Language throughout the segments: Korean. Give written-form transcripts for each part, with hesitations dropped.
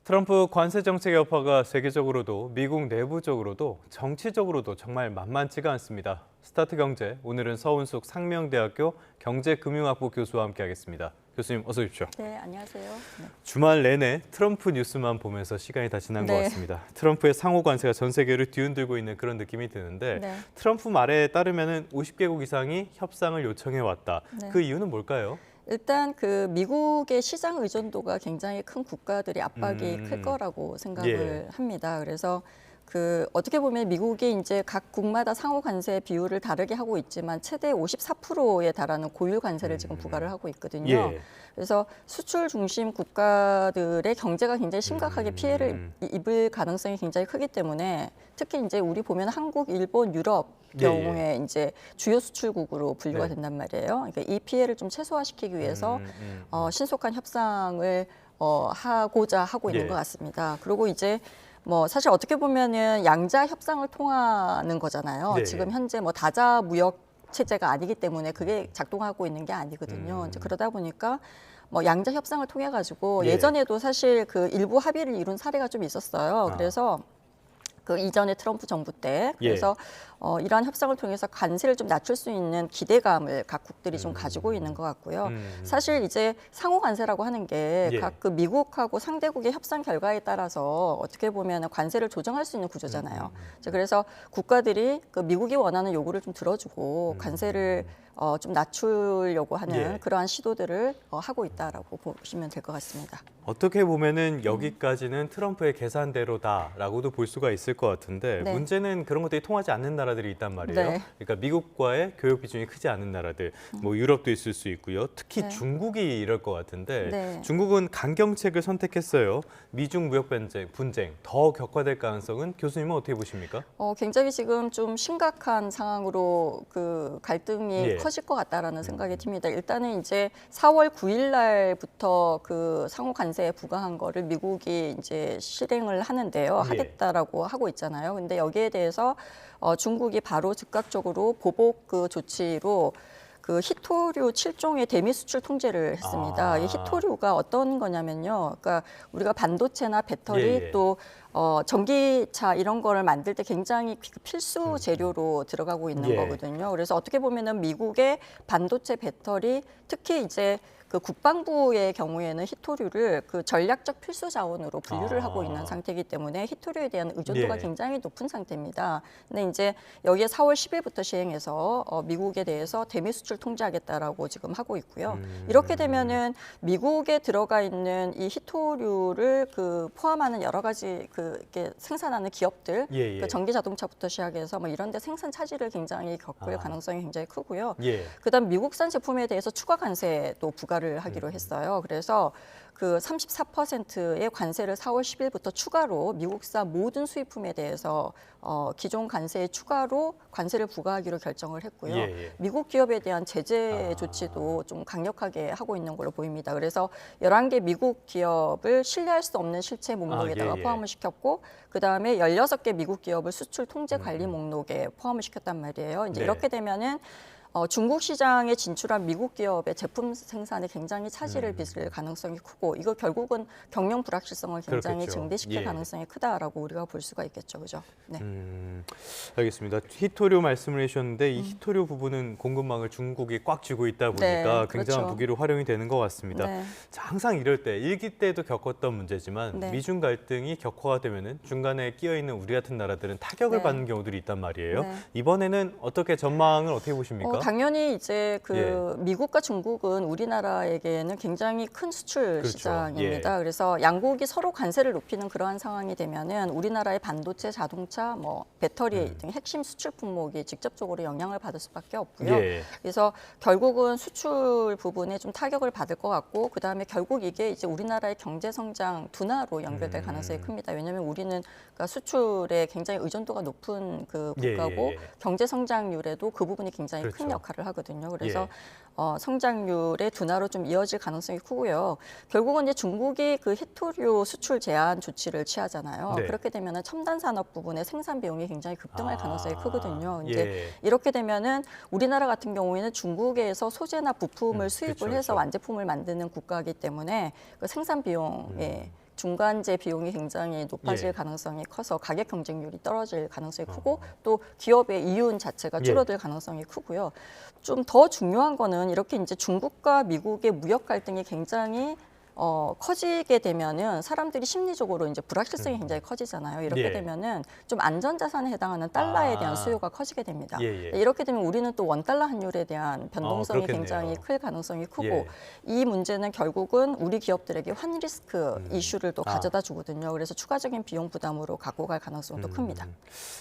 트럼프 관세 정책 여파가 세계적으로도 미국 내부적으로도 정치적으로도 정말 만만치가 않습니다. 스타트 경제, 오늘은 서운숙 상명대학교 경제금융학부 교수와 함께하겠습니다. 교수님 어서 오십시오. 네, 안녕하세요. 네. 주말 내내 트럼프 뉴스만 보면서 시간이 다 지난 것 같습니다. 트럼프의 상호 관세가 전 세계를 뒤흔들고 있는 그런 느낌이 드는데 트럼프 말에 따르면 50개국 이상이 협상을 요청해 왔다. 그 이유는 뭘까요? 일단 그 미국의 시장 의존도가 굉장히 큰 국가들이 압박이 클 거라고 생각을 합니다. 그래서 그 어떻게 보면 미국이 이제 각 국마다 상호 관세 비율을 다르게 하고 있지만 최대 54%에 달하는 고유 관세를 지금 부과를 하고 있거든요. 그래서 수출 중심 국가들의 경제가 굉장히 심각하게 피해를 입을 가능성이 굉장히 크기 때문에 특히 이제 우리 보면 한국, 일본, 유럽 경우에 이제 주요 수출국으로 분류가 된단 말이에요. 그러니까 이 피해를 좀 최소화시키기 위해서 신속한 협상을 하고자 하고 있는 것 같습니다. 그리고 이제 뭐 사실 어떻게 보면은 양자 협상을 통하는 거잖아요. 지금 현재 뭐 다자 무역 체제가 아니기 때문에 그게 작동하고 있는 게 아니거든요. 이제 그러다 보니까 뭐 양자 협상을 통해 가지고 예전에도 사실 그 일부 합의를 이룬 사례가 좀 있었어요. 그래서 그 이전에 트럼프 정부 때 그래서 이러한 협상을 통해서 관세를 좀 낮출 수 있는 기대감을 각국들이 좀 가지고 있는 것 같고요. 사실 이제 상호 관세라고 하는 게 각 그 미국하고 상대국의 협상 결과에 따라서 어떻게 보면 관세를 조정할 수 있는 구조잖아요. 그래서 국가들이 그 미국이 원하는 요구를 좀 들어주고 관세를 좀 낮추려고 하는 그러한 시도들을 하고 있다라고 보시면 될 것 같습니다. 어떻게 보면은 여기까지는 트럼프의 계산대로다라고도 볼 수가 있을 것 같은데 문제는 그런 것들이 통하지 않는 나라들이 있단 말이에요. 그러니까 미국과의 교역 비중이 크지 않은 나라들, 뭐 유럽도 있을 수 있고요. 특히 중국이 이럴 것 같은데 중국은 강경책을 선택했어요. 미중 무역 분쟁 더 격화될 가능성은 교수님은 어떻게 보십니까? 굉장히 지금 좀 심각한 상황으로 그 갈등이 커질 것 같다라는 생각이 듭니다. 일단은 이제 4월 9일 날부터 그 상호 관세에 부과한 거를 미국이 이제 실행을 하는데요. 하겠다라고 하고 있잖아요. 근데 여기에 대해서 중국이 바로 즉각적으로 보복 그 조치로 그 히토류 7종의 대미 수출 통제를 했습니다. 이 히토류가 어떤 거냐면요. 그러니까 우리가 반도체나 배터리 또 전기차 이런 거를 만들 때 굉장히 필수 재료로 들어가고 있는 거거든요. 그래서 어떻게 보면은 미국의 반도체 배터리 특히 이제 그 국방부의 경우에는 히토류를 그 전략적 필수 자원으로 분류를 하고 있는 상태이기 때문에 히토류에 대한 의존도가 굉장히 높은 상태입니다. 근데 이제 여기에 4월 10일부터 시행해서 미국에 대해서 대미 수출 통제하겠다라고 지금 하고 있고요. 이렇게 되면은 미국에 들어가 있는 이 히토류를 그 포함하는 여러 가지 그 이렇게 생산하는 기업들, 그 전기 자동차부터 시작해서 뭐 이런 데 생산 차질을 굉장히 겪을 가능성이 굉장히 크고요. 그다음 미국산 제품에 대해서 추가 관세도 부과를 하기로 했어요. 그래서 그 34%의 관세를 4월 10일부터 추가로 미국산 모든 수입품에 대해서 기존 관세에 추가로 관세를 부과하기로 결정을 했고요. 미국 기업에 대한 제재 조치도 좀 강력하게 하고 있는 걸로 보입니다. 그래서 11개 미국 기업을 신뢰할 수 없는 실체 목록에다가 포함을 시켰고 그다음에 16개 미국 기업을 수출 통제 관리 목록에 포함을 시켰단 말이에요. 이제 이렇게 되면은 중국 시장에 진출한 미국 기업의 제품 생산에 굉장히 차질을 빚을 가능성이 크고 이거 결국은 경영 불확실성을 굉장히 증대시킬 가능성이 크다라고 우리가 볼 수가 있겠죠, 그죠? 알겠습니다. 히토류 말씀을 해주셨는데 이 히토류 부분은 공급망을 중국이 꽉 쥐고 있다 보니까 굉장한 무기로 활용이 되는 것 같습니다. 자, 항상 이럴 때 일기 때도 겪었던 문제지만 미중 갈등이 격화가 되면은 중간에 끼어 있는 우리 같은 나라들은 타격을 받는 경우들이 있단 말이에요. 이번에는 어떻게 전망을 어떻게 보십니까? 당연히 이제 그 미국과 중국은 우리나라에게는 굉장히 큰 수출 시장입니다. 그래서 양국이 서로 관세를 높이는 그러한 상황이 되면은 우리나라의 반도체, 자동차, 뭐 배터리 등 핵심 수출 품목이 직접적으로 영향을 받을 수밖에 없고요. 그래서 결국은 수출 부분에 좀 타격을 받을 것 같고 그다음에 결국 이게 이제 우리나라의 경제 성장 둔화로 연결될 가능성이 큽니다. 왜냐하면 우리는 그러니까 수출에 굉장히 의존도가 높은 그 국가고 경제 성장률에도 그 부분이 굉장히 큰 역할을 하거든요. 그래서 성장률의 둔화로 좀 이어질 가능성이 크고요. 결국은 이제 중국이 그 히토류 수출 제한 조치를 취하잖아요. 그렇게 되면은 첨단 산업 부분의 생산 비용이 굉장히 급등할 가능성이 크거든요. 이제 이렇게 되면은 우리나라 같은 경우에는 중국에서 소재나 부품을 수입을 해서 완제품을 만드는 국가이기 때문에 그 생산 비용에 중간재 비용이 굉장히 높아질 예. 가능성이 커서 가격 경쟁률이 떨어질 가능성이 크고 또 기업의 이윤 자체가 줄어들 가능성이 크고요. 좀 더 중요한 거는 이렇게 이제 중국과 미국의 무역 갈등이 굉장히 커지게 되면은 사람들이 심리적으로 이제 불확실성이 굉장히 커지잖아요. 이렇게 예. 되면은 좀 안전자산에 해당하는 달러에 대한 수요가 커지게 됩니다. 예. 이렇게 되면 우리는 또 원달러 환율에 대한 변동성이 그렇겠네요. 굉장히 클 가능성이 크고 예. 이 문제는 결국은 우리 기업들에게 환 리스크 이슈를 또 가져다 주거든요. 그래서 추가적인 비용 부담으로 갖고 갈 가능성도 큽니다.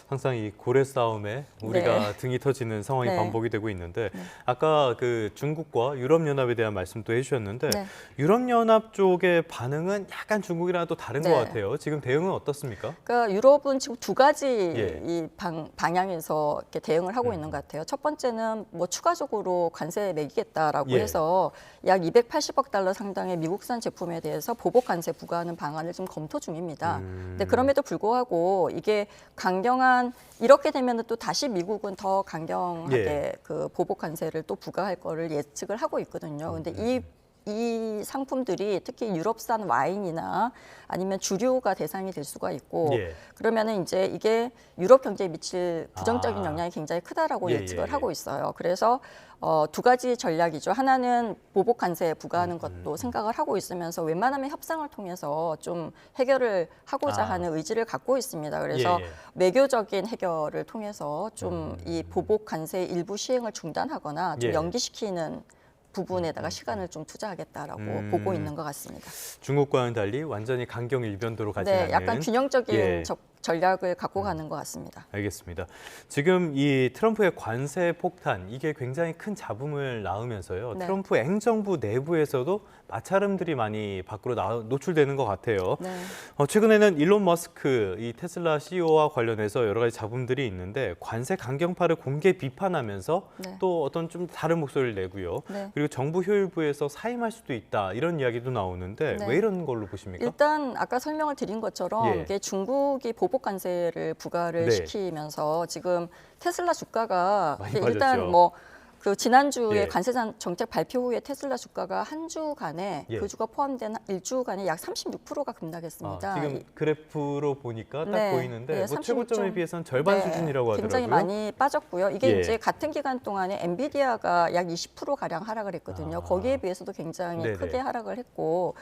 항상 이 고래 싸움에 우리가 네. 등이 터지는 상황이 네. 반복이 되고 있는데 아까 그 중국과 유럽연합에 대한 말씀도 해주셨는데 네. 유럽연합 쪽의 반응은 약간 중국이랑 또 다른 네. 것 같아요. 지금 대응은 어떻습니까? 그러니까 유럽은 지금 두 가지 예. 이 방향에서 이렇게 대응을 하고 있는 것 같아요. 첫 번째는 뭐 추가적으로 관세 매기겠다라고 예. 해서 약 280억 달러 상당의 미국산 제품에 대해서 보복 관세 부과하는 방안을 지금 검토 중입니다. 근데 그럼에도 불구하고 이게 강경한 이렇게 되면 또 다시 미국은 더 강경하게 예. 그 보복 관세를 또 부과할 거를 예측을 하고 있거든요. 근데 이 상품들이 특히 유럽산 와인이나 아니면 주류가 대상이 될 수가 있고 예. 그러면은 이제 이게 유럽 경제에 미칠 부정적인 아. 영향이 굉장히 크다라고 예, 예측을 예. 하고 있어요. 그래서 두 가지 전략이죠. 하나는 보복 관세 부과하는 것도 생각을 하고 있으면서 웬만하면 협상을 통해서 좀 해결을 하고자 하는 의지를 갖고 있습니다. 그래서 예. 외교적인 해결을 통해서 좀 이 보복 관세 일부 시행을 중단하거나 좀 예. 연기시키는 부분에다가 시간을 좀 투자하겠다라고 보고 있는 것 같습니다. 중국과는 달리 완전히 강경 일변도로 가지 네, 않는 약간 균형적인 예. 전략을 갖고 가는 것 같습니다. 알겠습니다. 지금 이 트럼프의 관세 폭탄 이게 굉장히 큰 잡음을 낳으면서요. 네. 트럼프 행정부 내부에서도 마찰음들이 많이 밖으로 노출되는 것 같아요. 네. 최근에는 일론 머스크 이 테슬라 CEO와 관련해서 여러 가지 잡음들이 있는데 관세 강경파를 공개 비판하면서 네. 또 어떤 좀 다른 목소리를 내고요. 네. 그리고 정부 효율부에서 사임할 수도 있다 이런 이야기도 나오는데 네. 왜 이런 걸로 보십니까? 일단 아까 설명을 드린 것처럼 예. 이게 중국이 보복 관세를 부과를 네. 시키면서 지금 테슬라 주가가 많이 일단 빠졌죠. 뭐 그 지난주에 예. 관세 정책 발표 후에 테슬라 주가가 한 주간에 예. 그 주가 포함된 일주간에 약 36%가 급락했습니다. 지금 그래프로 보니까 딱 네. 보이는데 네, 뭐 36점. 최고점에 비해서는 절반 네, 수준이라고 하더라고요. 굉장히 많이 빠졌고요. 이게 예. 이제 같은 기간 동안에 엔비디아가 약 20%가량 하락을 했거든요. 거기에 비해서도 굉장히 네네. 크게 하락을 했고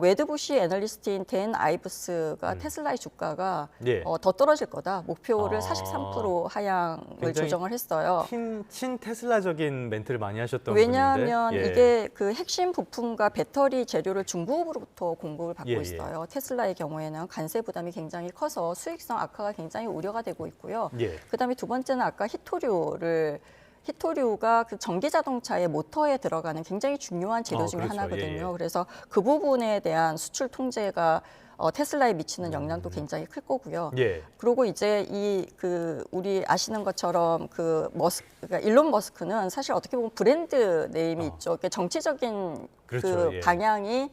웨드부시 애널리스트인 댄 아이브스가 테슬라의 주가가 예. 더 떨어질 거다. 목표를 아. 43% 하향을 굉장히 조정을 했어요. 친 테슬라적인 멘트를 많이 하셨던 왜냐하면 분인데. 예. 이게 그 핵심 부품과 배터리 재료를 중국으로부터 공급을 받고 예, 예. 있어요. 테슬라의 경우에는 관세 부담이 굉장히 커서 수익성 악화가 굉장히 우려가 되고 있고요. 예. 그다음에 두 번째는 아까 히토류가 그 전기 자동차의 모터에 들어가는 굉장히 중요한 재료 중에 그렇죠. 하나거든요. 예, 예. 그래서 그 부분에 대한 수출 통제가 테슬라에 미치는 영향도 굉장히 클 거고요. 예. 그리고 이제 우리 아시는 것처럼 그러니까 일론 머스크는 사실 어떻게 보면 브랜드 네임이 있죠. 그러니까 정치적인 그렇죠. 그 예. 방향이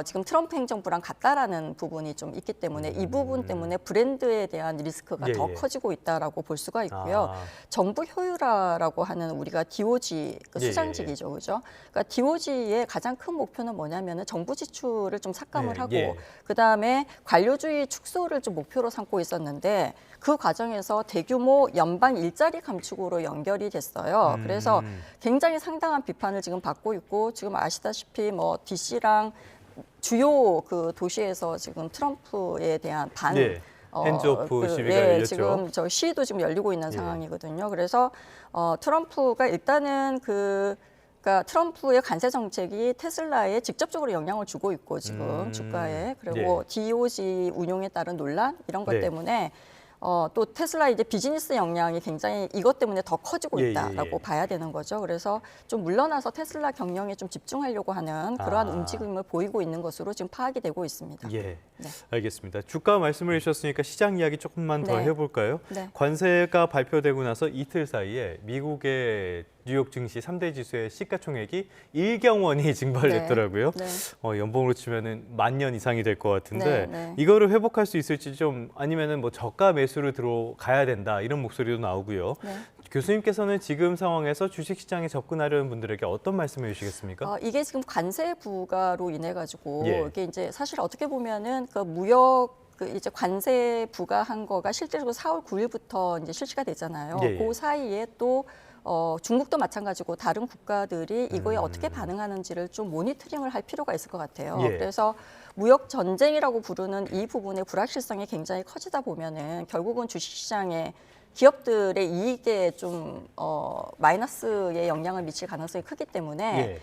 지금 트럼프 행정부랑 같다라는 부분이 좀 있기 때문에 이 부분 때문에 브랜드에 대한 리스크가 예, 더 예. 커지고 있다라고 볼 수가 있고요. 아. 정부 효율화라고 하는 우리가 DOG 그 예, 수장직이죠, 그죠? 그러니까 DOG의 가장 큰 목표는 뭐냐면은 정부 지출을 좀 삭감을 네, 하고 예. 그 다음에 관료주의 축소를 좀 목표로 삼고 있었는데 그 과정에서 대규모 연방 일자리 감축으로 연결이 됐어요. 그래서 굉장히 상당한 비판을 지금 받고 있고 지금 아시다시피 뭐 DC랑 주요 그 도시에서 지금 트럼프에 대한 네. 핸즈오프 시위가 열렸죠. 지금 저 시위도 지금 열리고 있는 상황이거든요. 그래서 트럼프가 일단은 그러니까 트럼프의 관세 정책이 테슬라에 직접적으로 영향을 주고 있고 지금 주가에 그리고 DOG 운용에 따른 논란 이런 것 네. 때문에 또 테슬라 이제 비즈니스 역량이 굉장히 이것 때문에 더 커지고 예, 있다라고 예, 예. 봐야 되는 거죠. 그래서 좀 물러나서 테슬라 경영에 좀 집중하려고 하는 그러한 움직임을 보이고 있는 것으로 지금 파악이 되고 있습니다. 예, 네. 알겠습니다. 주가 말씀을 해주셨으니까 시장 이야기 조금만 더 네. 해볼까요? 네. 관세가 발표되고 나서 이틀 사이에 미국의 뉴욕 증시 3대 지수의 시가총액이 1경원이 증발했더라고요. 네. 연봉으로 치면은 10,000년 이상이 될 것 같은데 네, 네. 이거를 회복할 수 있을지 좀 아니면은 뭐 저가 매수를 들어가야 된다 이런 목소리도 나오고요. 네. 교수님께서는 지금 상황에서 주식시장에 접근하려는 분들에게 어떤 말씀을 해주시겠습니까? 이게 지금 관세 부과로 인해 가지고 예. 이게 이제 사실 어떻게 보면은 그 무역 이제 관세 부과한 거가 실제로 4월 9일부터 이제 실시가 되잖아요. 예. 그 사이에 또 중국도 마찬가지고 다른 국가들이 이거에 어떻게 반응하는지를 좀 모니터링을 할 필요가 있을 것 같아요. 예. 그래서 무역 전쟁이라고 부르는 이 부분의 불확실성이 굉장히 커지다 보면은 결국은 주식시장에 기업들의 이익에 좀 마이너스의 영향을 미칠 가능성이 크기 때문에 예.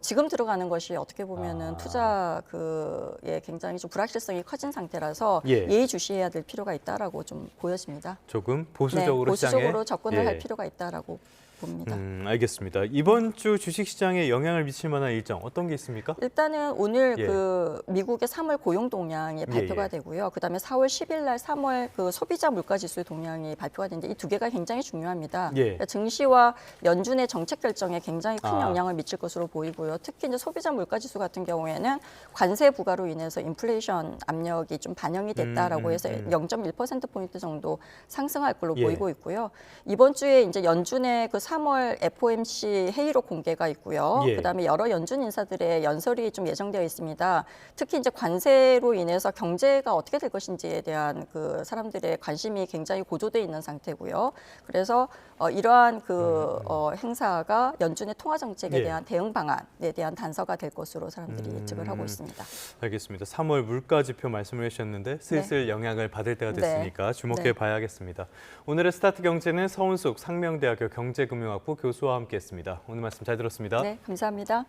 지금 들어가는 것이 어떻게 보면은 투자 그에 굉장히 좀 불확실성이 커진 상태라서 예. 예의주시해야 될 필요가 있다라고 좀 보여집니다. 조금 보수적으로 네, 시장에 보수적으로 접근을 예. 할 필요가 있다라고 봅니다. 알겠습니다. 이번 주 주식시장에 영향을 미칠 만한 일정 어떤 게 있습니까? 일단은 오늘 예. 그 미국의 3월 고용 동향이 발표가 예. 되고요. 그다음에 4월 10일 날 3월 그 소비자 물가 지수의 동향이 발표가 되는데 이 두 개가 굉장히 중요합니다. 예. 그러니까 증시와 연준의 정책 결정에 굉장히 큰 아. 영향을 미칠 것으로 보이고요. 특히 이제 소비자 물가 지수 같은 경우에는 관세 부과로 인해서 인플레이션 압력이 좀 반영이 됐다라고 해서 0.1% 포인트 정도 상승할 걸로 예. 보이고 있고요. 이번 주에 이제 연준의 그 3월 FOMC 회의록 공개가 있고요. 예. 그다음에 여러 연준 인사들의 연설이 좀 예정되어 있습니다. 특히 이제 관세로 인해서 경제가 어떻게 될 것인지에 대한 그 사람들의 관심이 굉장히 고조돼 있는 상태고요. 그래서 이러한 그 행사가 연준의 통화 정책에 예. 대한 대응 방안에 대한 단서가 될 것으로 사람들이 예측을 하고 있습니다. 알겠습니다. 3월 물가 지표 말씀을 해주셨는데 슬슬 영향을 받을 때가 네. 됐으니까 주목해 네. 봐야겠습니다. 오늘의 스타트 경제는 서은숙 상명대학교 경제금융학부 교수와 함께했습니다. 오늘 말씀 잘 들었습니다. 네, 감사합니다.